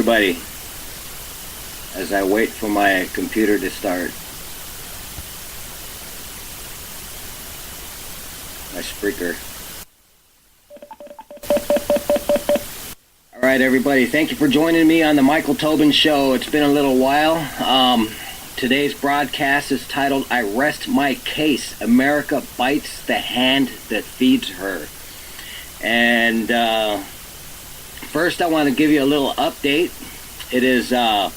everybody as I wait for my computer to start. My Spreaker. All right, everybody. Thank you for joining me on the Michael Tobin Show. It's been a little while. Today's broadcast is titled, I Rest My Case. America Bites the Hand That Feeds Her. And first, I want to give you a little update. It is the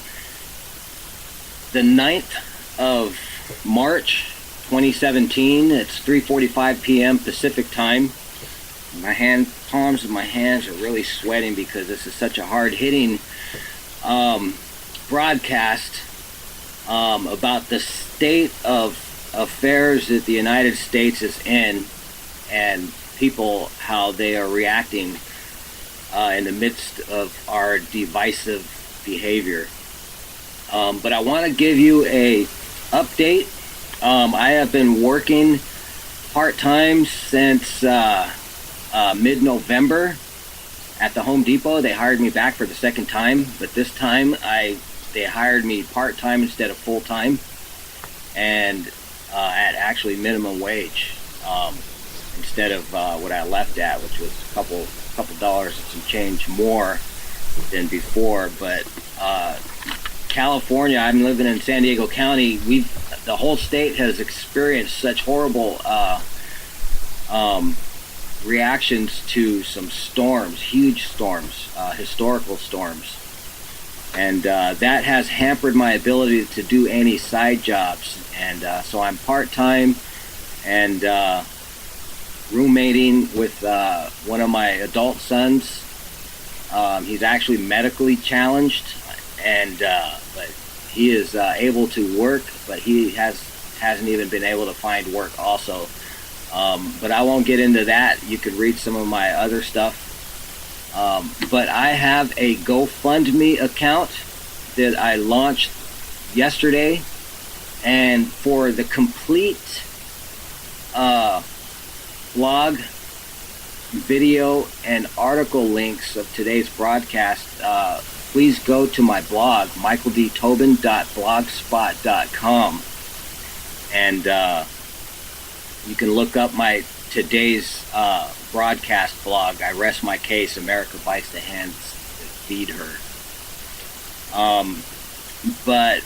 9th of March, 2017. It's 3:45 p.m. Pacific time. Palms of my hands are really sweating because this is such a hard-hitting broadcast about the state of affairs that the United States is in, and people, how they are reacting in the midst of our divisive behavior. But I want to give you a update. I have been working part-time since mid-November at the Home Depot. They hired me back for the second time, but this time they hired me part-time instead of full-time, and at actually minimum wage instead of what I left at, which was a couple dollars and some change more than before. But California, I'm living in San Diego County. The whole state has experienced such horrible reactions to some storms, huge storms, historical storms. And that has hampered my ability to do any side jobs. And so I'm part-time and roommating with one of my adult sons. He's actually medically challenged, and but he is able to work, but he hasn't even been able to find work also. But I won't get into that. You could read some of my other stuff. But I have a GoFundMe account that I launched yesterday, and for the complete blog, video, and article links of today's broadcast, please go to my blog, michaeldtobin.blogspot.com, and you can look up my today's broadcast blog, I Rest My Case, America Bites the Hands That Feed Her. But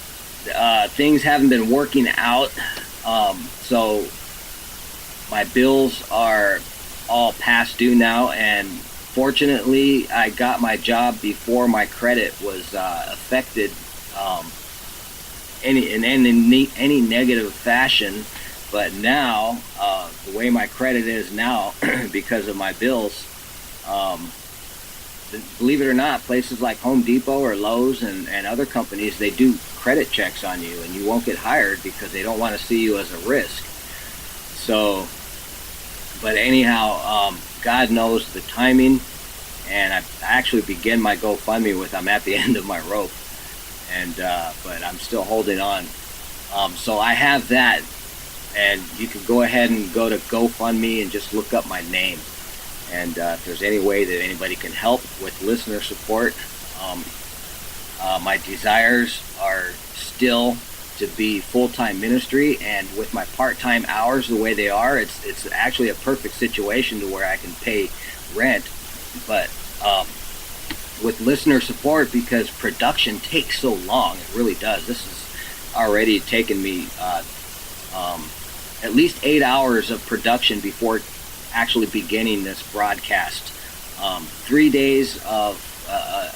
things haven't been working out, so my bills are all past due now, and fortunately I got my job before my credit was affected in any negative fashion. But now, the way my credit is now, because of my bills, believe it or not, places like Home Depot or Lowe's and other companies, they do credit checks on you, and you won't get hired because they don't want to see you as a risk. So, but anyhow, God knows the timing, and I actually begin my GoFundMe with, I'm at the end of my rope, and but I'm still holding on. So I have that. And you can go ahead and go to GoFundMe and just look up my name. And if there's any way that anybody can help with listener support, my desires are still to be full-time ministry. And with my part-time hours the way they are, it's actually a perfect situation to where I can pay rent. But with listener support, because production takes so long, it really does. This has already taken me at least 8 hours of production before actually beginning this broadcast. 3 days of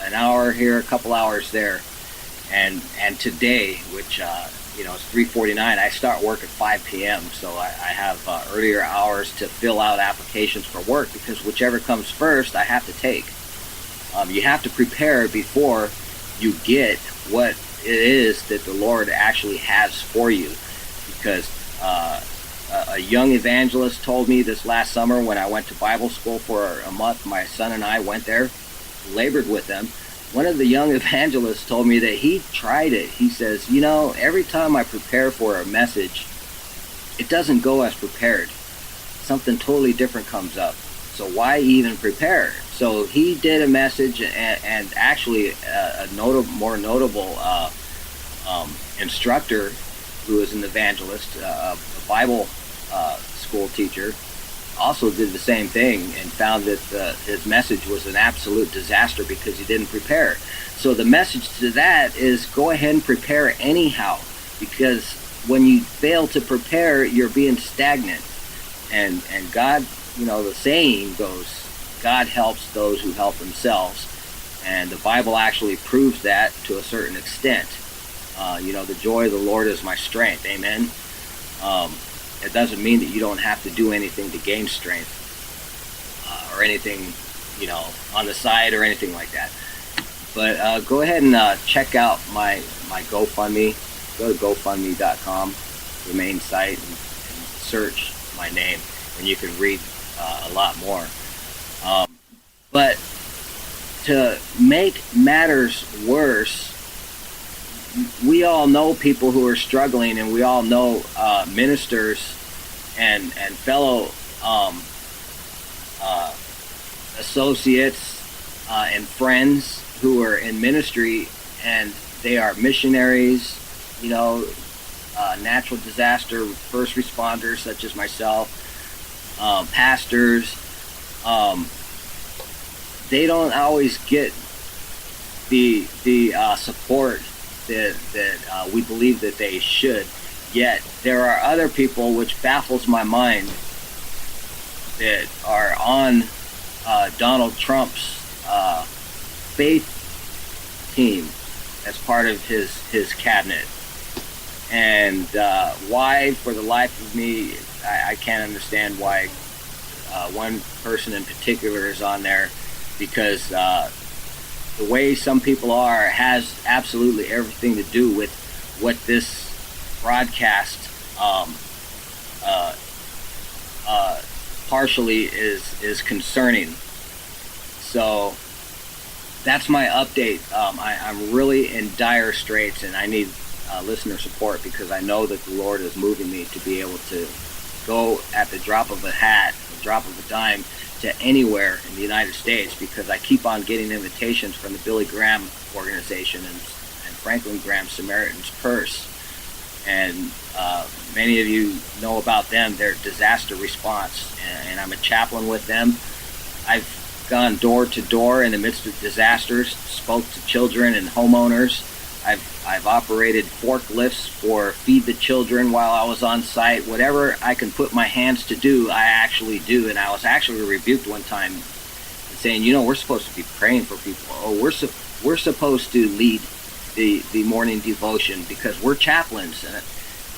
an hour here, a couple hours there, and today, which it's 3:49. I start work at 5 p.m. So I have earlier hours to fill out applications for work, because whichever comes first, I have to take. You have to prepare before you get what it is that the Lord actually has for you, because a young evangelist told me this last summer when I went to Bible school for a month. My son and I went there, labored with them. One of the young evangelists told me that he tried it. He says, every time I prepare for a message, it doesn't go as prepared. Something totally different comes up. So why even prepare? So he did a message, and actually more notable instructor who is an evangelist, a Bible school teacher, also did the same thing and found that his message was an absolute disaster because he didn't prepare. So the message to that is go ahead and prepare anyhow, because when you fail to prepare, you're being stagnant. And God, the saying goes, God helps those who help themselves. And the Bible actually proves that to a certain extent. The joy of the Lord is my strength. Amen. It doesn't mean that you don't have to do anything to gain strength or anything, on the side or anything like that. But go ahead and check out my GoFundMe. Go to GoFundMe.com, the main site, and search my name, and you can read a lot more. But to make matters worse, we all know people who are struggling, and we all know ministers and fellow associates and friends who are in ministry, and they are missionaries, natural disaster first responders such as myself, pastors. They don't always get the support that we believe that they should. Yet there are other people, which baffles my mind, that are on Donald Trump's faith team as part of his cabinet. And why, for the life of me, I can't understand why one person in particular is on there, because the way some people are has absolutely everything to do with what this broadcast partially is concerning. So that's my update. I'm really in dire straits, and I need listener support, because I know that the Lord is moving me to be able to go at the drop of a hat, the drop of a dime, to anywhere in the United States, because I keep on getting invitations from the Billy Graham organization and Franklin Graham's Samaritan's Purse. And many of you know about them, their disaster response, and I'm a chaplain with them. I've gone door to door in the midst of disasters, spoke to children and homeowners. I've operated forklifts for Feed the Children while I was on site. Whatever I can put my hands to do, I actually do. And I was actually rebuked one time saying, we're supposed to be praying for people. Oh, we're supposed to lead the morning devotion because we're chaplains.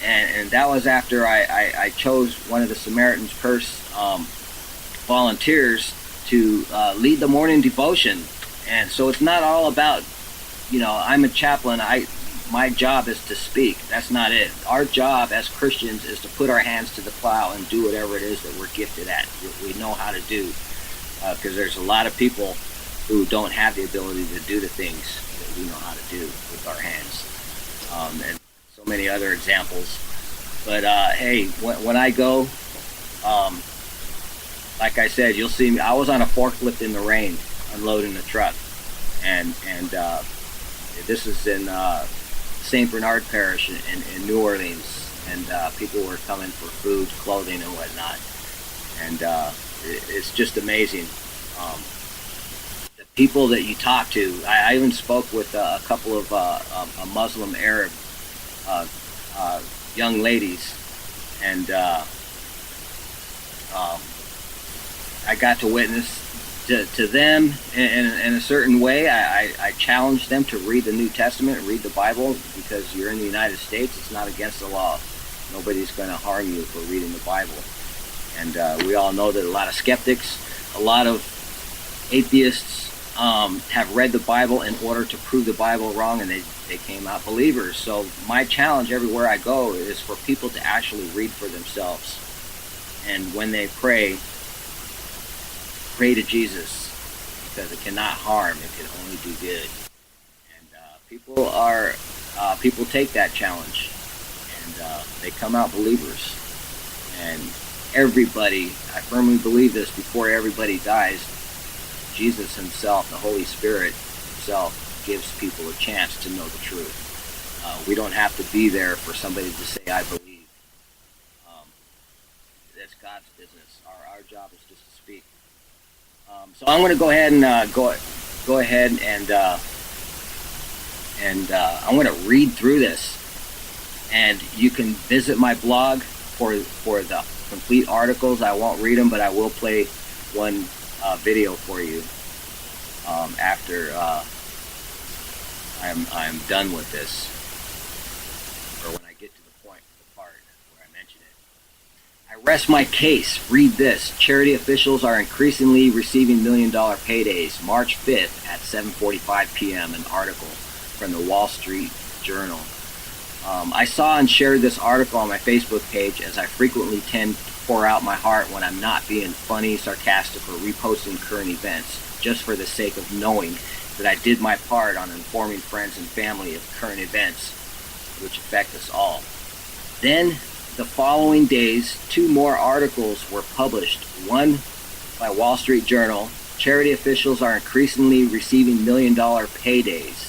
And that was after I chose one of the Samaritan's Purse volunteers to lead the morning devotion. And so it's not all about, I'm a chaplain. My job is to speak. That's not it. Our job as Christians is to put our hands to the plow and do whatever it is that we're gifted at. We know how to do, because there's a lot of people who don't have the ability to do the things that we know how to do with our hands, and so many other examples. But hey, when I go, like I said, you'll see me. I was on a forklift in the rain, unloading the truck, and this is in St. Bernard Parish in New Orleans, and people were coming for food, clothing, and whatnot. And it's just amazing. The people that you talk to. I even spoke with a couple of a Muslim Arab young ladies, and I got to witness to them in a certain way. I challenged them to read the New Testament, read the Bible, because you're in the United States. It's not against the law. Nobody's going to harm you for reading the Bible. And we all know that a lot of skeptics, a lot of atheists have read the Bible in order to prove the Bible wrong, and they came out believers. So my challenge everywhere I go is for people to actually read for themselves. And when they pray to Jesus, because it cannot harm, it can only do good. And people take that challenge, and they come out believers. And everybody, I firmly believe this, before everybody dies, Jesus himself, the Holy Spirit himself, gives people a chance to know the truth. We don't have to be there for somebody to say, I believe. That's God's business. Our job is just to speak. So I'm going to go ahead and I'm going to read through this, and you can visit my blog for the complete articles. I won't read them, but I will play one video for you after I'm done with this, or when I get to the part where I mention it. I rest my case. Read this. Charity officials are increasingly receiving $1 million paydays. March 5th at 7:45 p.m. An article from the Wall Street Journal. I saw and shared this article on my Facebook page, as I frequently tend to pour out my heart when I'm not being funny, sarcastic, or reposting current events, just for the sake of knowing that I did my part on informing friends and family of current events which affect us all. Then, the following days, 2 more articles were published. One by Wall Street Journal. Charity officials are increasingly receiving $1 million paydays.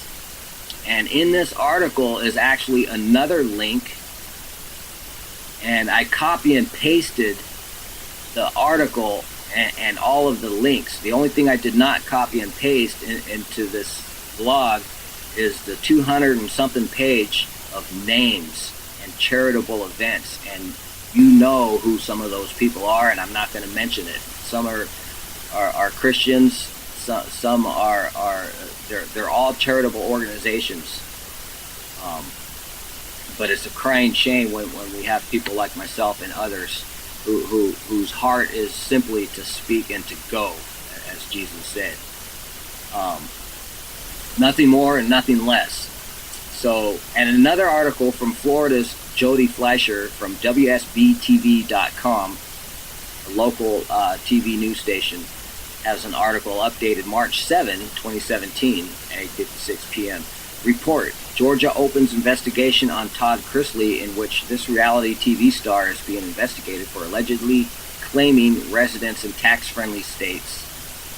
And in this article is actually another link, and I copy and pasted the article and all of the links. The only thing I did not copy and paste into this blog is the 200 and something page of names and charitable events, and you know who some of those people are, and I'm not going to mention it. Some are Christians, some are they're all charitable organizations, but it's a crying shame when we have people like myself and others whose heart is simply to speak and to go, as Jesus said. Nothing more and nothing less. So, and another article from Florida's Jody Fleischer from WSBTV.com, a local TV news station, has an article updated March 7, 2017 at 8:56 p.m. Report: Georgia opens investigation on Todd Chrisley, in which this reality TV star is being investigated for allegedly claiming residence in tax-friendly states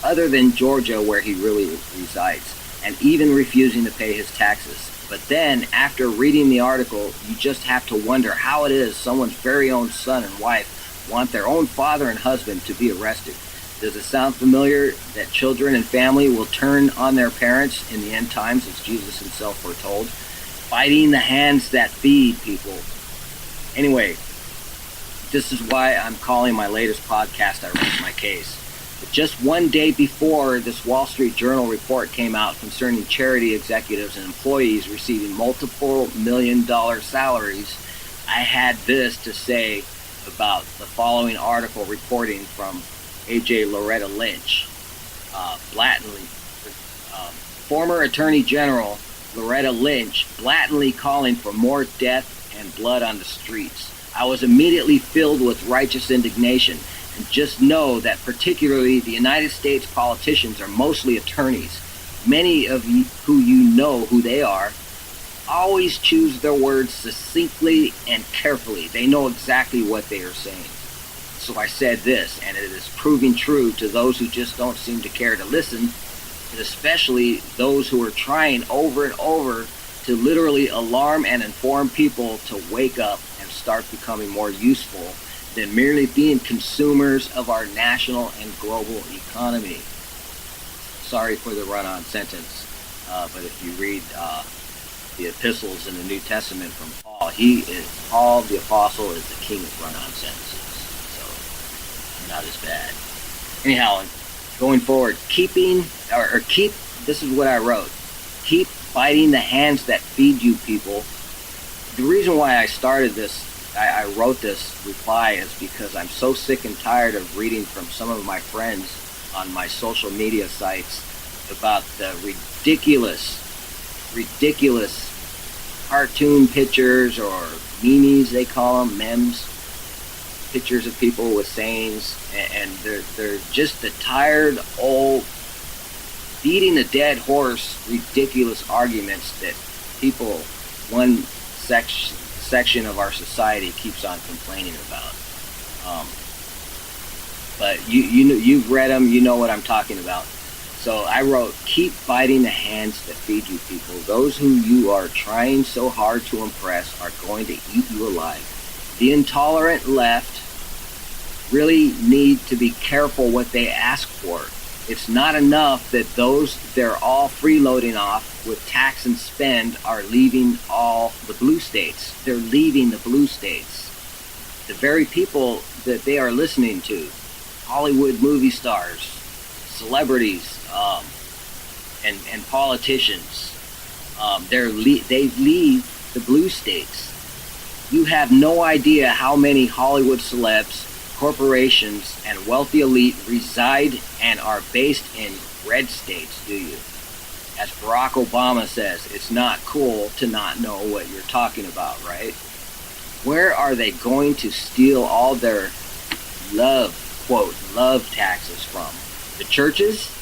other than Georgia, where he really resides, and even refusing to pay his taxes. But then, after reading the article, you just have to wonder how it is someone's very own son and wife want their own father and husband to be arrested. Does it sound familiar that children and family will turn on their parents in the end times, as Jesus himself foretold? Fighting the hands that feed people. Anyway, this is why I'm calling my latest podcast, I Rest My Case. But just one day before this Wall Street Journal report came out concerning charity executives and employees receiving multiple $1 million salaries, I had this to say about the following article reporting from A.J. Loretta Lynch. Former Attorney General Loretta Lynch blatantly calling for more death and blood on the streets. I was immediately filled with righteous indignation. And just know that particularly the United States politicians are mostly attorneys. Many of you who you know who they are always choose their words succinctly and carefully. They know exactly what they are saying. So I said this, and it is proving true to those who just don't seem to care to listen, and especially those who are trying over and over to literally alarm and inform people to wake up and start becoming more useful than merely being consumers of our national and global economy. Sorry for the run-on sentence, but if you read the epistles in the New Testament from Paul, Paul the Apostle is the king of run-on sentences, so not as bad. Anyhow, going forward, keep, this is what I wrote, keep fighting the hands that feed you, people. The reason why I started this, I wrote this reply, is because I'm so sick and tired of reading from some of my friends on my social media sites about the ridiculous cartoon pictures, or memes they call them, memes, pictures of people with sayings, and they're just the tired, old, beating a dead horse, ridiculous arguments that people, one section of our society keeps on complaining about. But you've read them. You know what I'm talking about. So I wrote, keep fighting the hands that feed you, people. Those who you are trying so hard to impress are going to eat you alive. The intolerant left really need to be careful what they ask for. It's not enough that those they're all freeloading off with tax and spend are leaving all the blue states. They're leaving the blue states. The very people that they are listening to, Hollywood movie stars, celebrities, and politicians, they leave the blue states. You have no idea how many Hollywood celebs, corporations, and wealthy elite reside and are based in red states, do you? As Barack Obama says, it's not cool to not know what you're talking about, right? Where are they going to steal all their quote, love taxes from? The churches?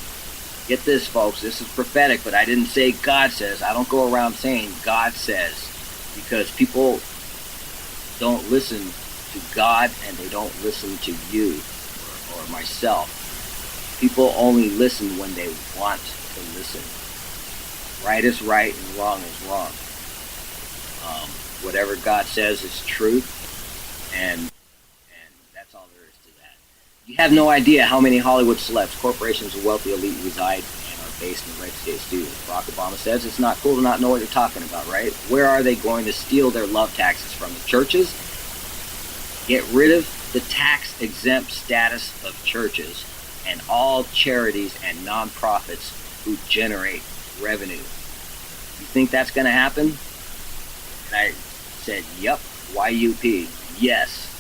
Get this, folks, this is prophetic, but I didn't say God says. I don't go around saying God says, because people don't listen to God and they don't listen to you or myself. People only listen when they want to listen. Right is right and wrong is wrong. Whatever God says is truth, and that's all there is to that. You have no idea how many Hollywood celebs, corporations, and wealthy elite reside and are based in red states too. Barack Obama says it's not cool to not know what you're talking about, right? Where are they going to steal their love taxes from? The churches? Get rid of the tax exempt status of churches and all charities and nonprofits who generate revenue. You think that's going to happen? And I said, yep, YUP, yes.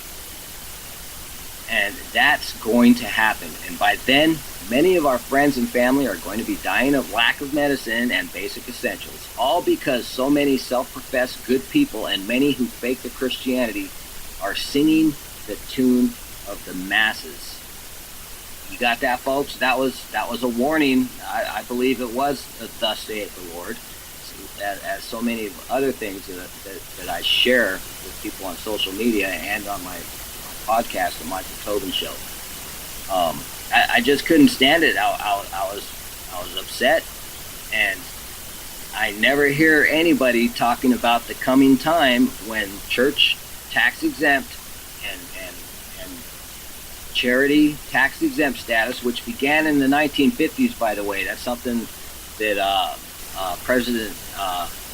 And that's going to happen. And by then, many of our friends and family are going to be dying of lack of medicine and basic essentials, all because so many self-professed good people and many who fake the Christianity are singing the tune of the masses. You got that, folks? That was a warning. I believe it was thus saith the Lord, as so many other things that I share with people on social media and on my podcast, The Michael Tobin Show. I just couldn't stand it. I was upset, and I never hear anybody talking about the coming time when church tax exempt and charity tax exempt status, which began in the 1950s, by the way. That's something that President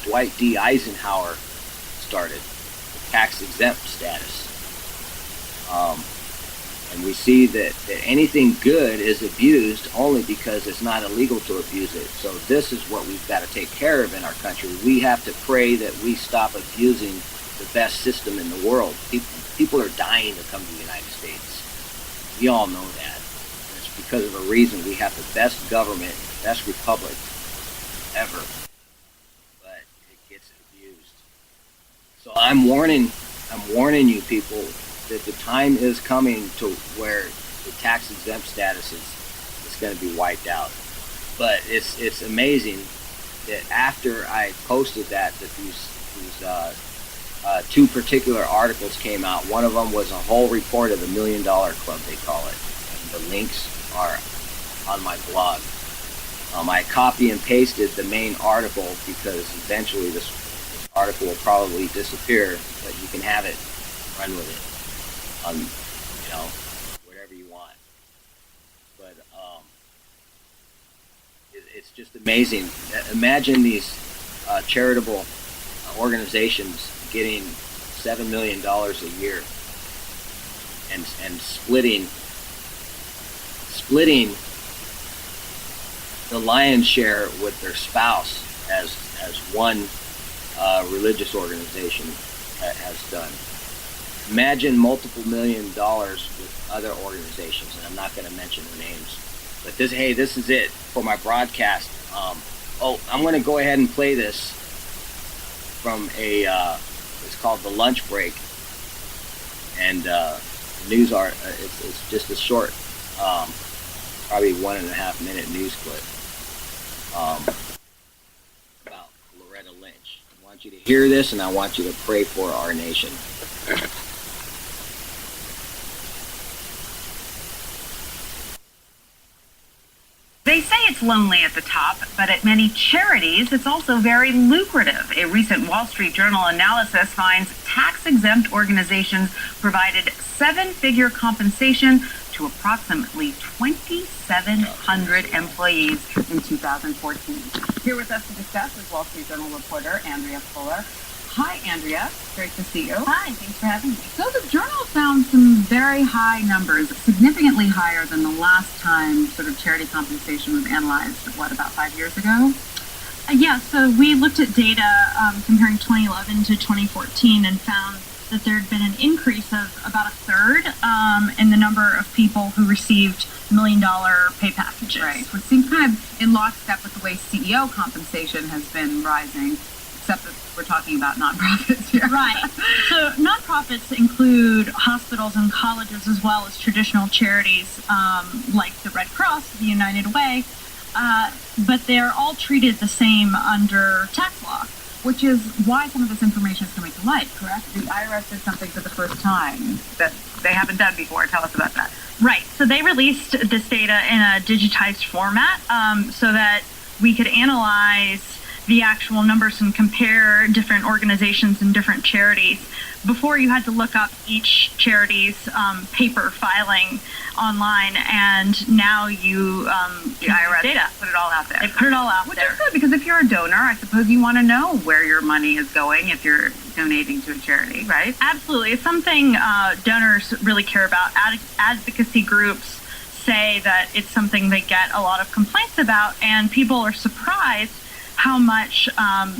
Dwight D. Eisenhower started, tax exempt status. And we see that anything good is abused only because it's not illegal to abuse it. So this is what we've got to take care of in our country. We have to pray that we stop abusing the best system in the world. People are dying to come to the United States. We all know that. And it's because of a reason. We have the best government, best republic ever. But it gets abused. So I'm warning you people that the time is coming to where the tax exempt status is going to be wiped out. But it's amazing that after I posted that these two particular articles came out. One of them was a whole report of the $1 Million Club, they call it. And the links are on my blog. I copy and pasted the main article because eventually this article will probably disappear, but you can have it, run with it. Whatever you want. But it's just amazing. Imagine these charitable organizations getting $7 million a year and splitting the lion's share with their spouse as one religious organization has done. Imagine multiple $1 million with other organizations, and I'm not going to mention their names. But this is it for my broadcast. I'm going to go ahead and play this from it's called The Lunch Break, and news art. It's just a short, probably 1.5 minute news clip about Loretta Lynch. I want you to hear this, and I want you to pray for our nation. They say it's lonely at the top, but at many charities, it's also very lucrative. A recent Wall Street Journal analysis finds tax-exempt organizations provided seven-figure compensation to approximately 2,700 employees in 2014. Here with us to discuss is Wall Street Journal reporter Andrea Fuller. Hi, Andrea. Great to see you. Hi, thanks for having me. So the journal found some very high numbers, significantly higher than the last time sort of charity compensation was analyzed, about 5 years ago? Yeah, so we looked at data comparing 2011 to 2014 and found that there had been an increase of about a third in the number of people who received $1 million pay packages. Right, which seems kind of in lockstep with the way CEO compensation has been rising, except that we're talking about nonprofits here. Right. So nonprofits include hospitals and colleges as well as traditional charities like the Red Cross, the United Way, but they're all treated the same under tax law. Which is why some of this information is coming to light, correct? The IRS did something for the first time that they haven't done before. Tell us about that. Right. So they released this data in a digitized format so that we could analyze the actual numbers and compare different organizations and different charities. Before, you had to look up each charity's paper filing online, and now you the IRS data. Put it all out there. They put it all out Which there. is good, because if you're a donor, I suppose you want to know where your money is going if you're donating to a charity, right? Absolutely. It's something donors really care about. Advocacy groups say that it's something they get a lot of complaints about, and people are surprised how much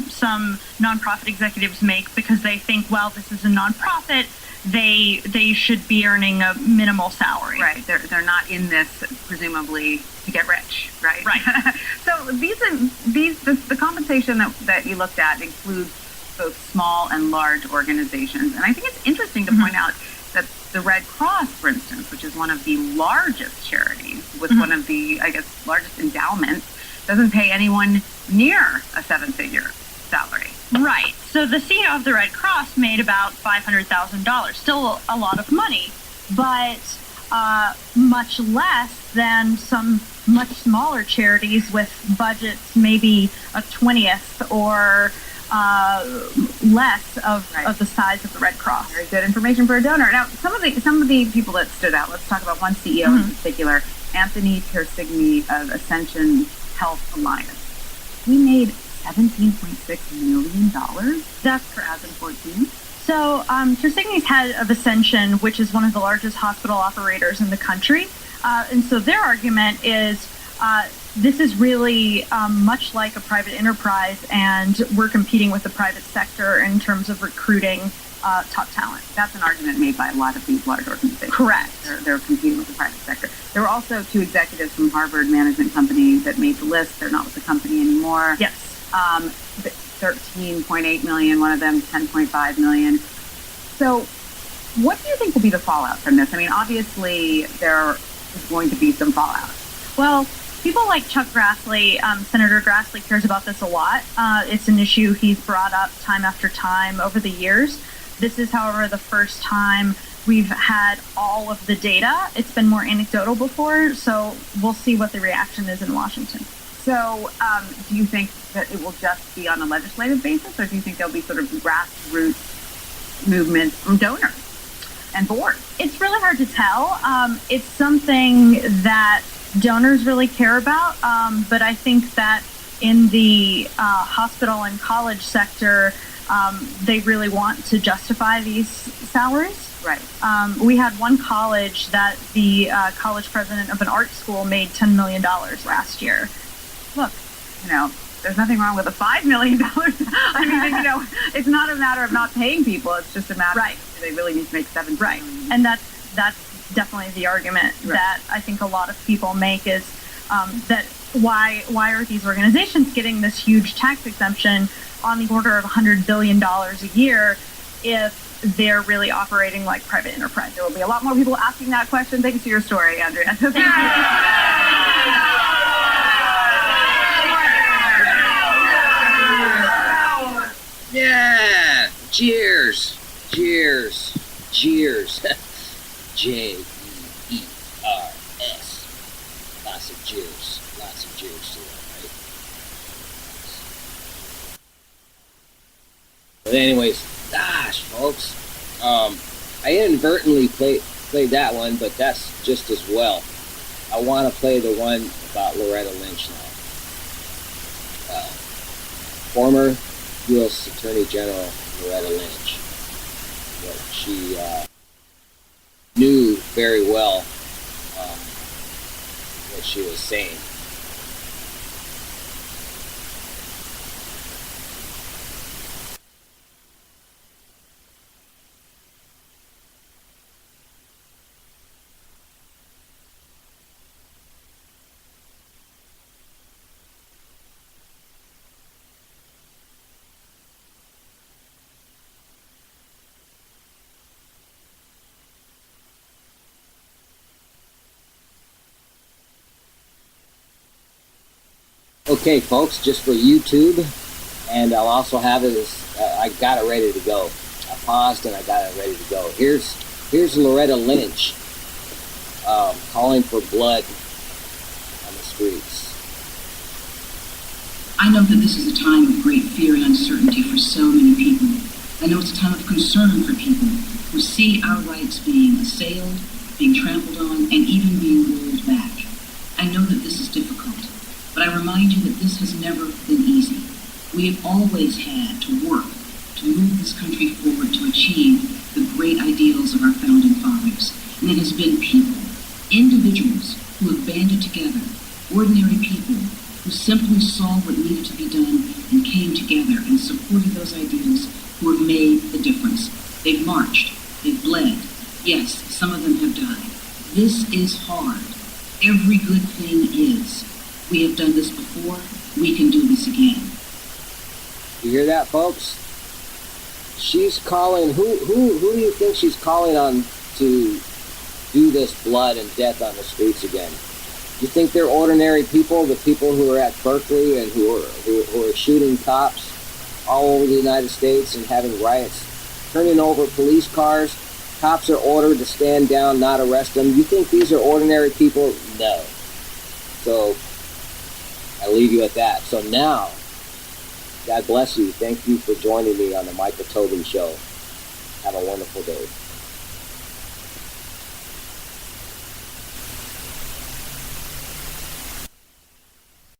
some nonprofit executives make, because they think, well, this is a nonprofit, they should be earning a minimal salary. Right. They're not in this presumably to get rich, right? Right. So the compensation that you looked at includes both small and large organizations, and I think it's interesting to point out that the Red Cross, for instance, which is one of the largest charities with one of the, I guess, largest endowments, doesn't pay anyone near a seven-figure salary. Right. So the CEO of the Red Cross made about $500,000. Still a lot of money, but much less than some much smaller charities with budgets maybe a 20th or less of the size of the Red Cross. Very good information for a donor. Now, some of the people that stood out. Let's talk about one CEO in particular, Anthony Persigny of Ascension Health Alliance. We made $17.6 million. That's for 2014. So Persigny's head of Ascension, which is one of the largest hospital operators in the country. And so their argument is this is really much like a private enterprise, and we're competing with the private sector in terms of recruiting top talent. That's an argument made by a lot of these large organizations. Correct. They're competing with the private sector. There were also two executives from Harvard Management Company that made the list. They're not with the company anymore. Yes. 13.8 million, one of them 10.5 million. So what do you think will be the fallout from this? I mean, obviously there is going to be some fallout. Well, people like Chuck Grassley, Senator Grassley cares about this a lot. It's an issue he's brought up time after time over the years. This is, however, the first time we've had all of the data. It's been more anecdotal before, so we'll see what the reaction is in Washington. So do you think that it will just be on a legislative basis, or do you think there'll be sort of grassroots movement from donors and boards? It's really hard to tell. It's something that donors really care about, but I think that in the hospital and college sector, they really want to justify these salaries. Right. We had one college that the college president of an art school made $10 million last year. Look, there's nothing wrong with the $5 million. I mean, it's not a matter of not paying people. It's just a matter of they really need to make $7 right. million. And that's definitely the argument that I think a lot of people make is that why are these organizations getting this huge tax exemption on the order of $100 billion a year if they're really operating like private enterprise? There will be a lot more people asking that question. Thanks for your story, Andrea. Thank you. Yeah! Cheers! Cheers! Cheers! Jeers. Lots of cheers. Lots of Cheers to that, right? But anyways, gosh, folks, I inadvertently played that one, but that's just as well. I want to play the one about Loretta Lynch now. Former U.S. Attorney General Loretta Lynch. What she knew very well what she was saying. Okay, folks, just for YouTube, and I'll also have it as, I got it ready to go. I paused and I got it ready to go. Here's Loretta Lynch calling for blood on the streets. I know that this is a time of great fear and uncertainty for so many people. I know it's a time of concern for people who see our rights being assailed, being trampled on, and even being rolled back. I know that this is difficult. But I remind you that this has never been easy. We have always had to work to move this country forward to achieve the great ideals of our founding fathers. And it has been people, individuals who have banded together, ordinary people who simply saw what needed to be done and came together and supported those ideals who have made the difference. They've marched, they've bled. Yes, some of them have died. This is hard. Every good thing is. We have done this before. We can do this again. You hear that, folks? She's calling. Who do you think she's calling on to do this blood and death on the streets again? You think they're ordinary people, the people who are at Berkeley and who are shooting cops all over the United States and having riots, turning over police cars? Cops are ordered to stand down, not arrest them. You think these are ordinary people? No. So I leave you at that. So now, God bless you. Thank you for joining me on the Michael Tobin Show. Have a wonderful day.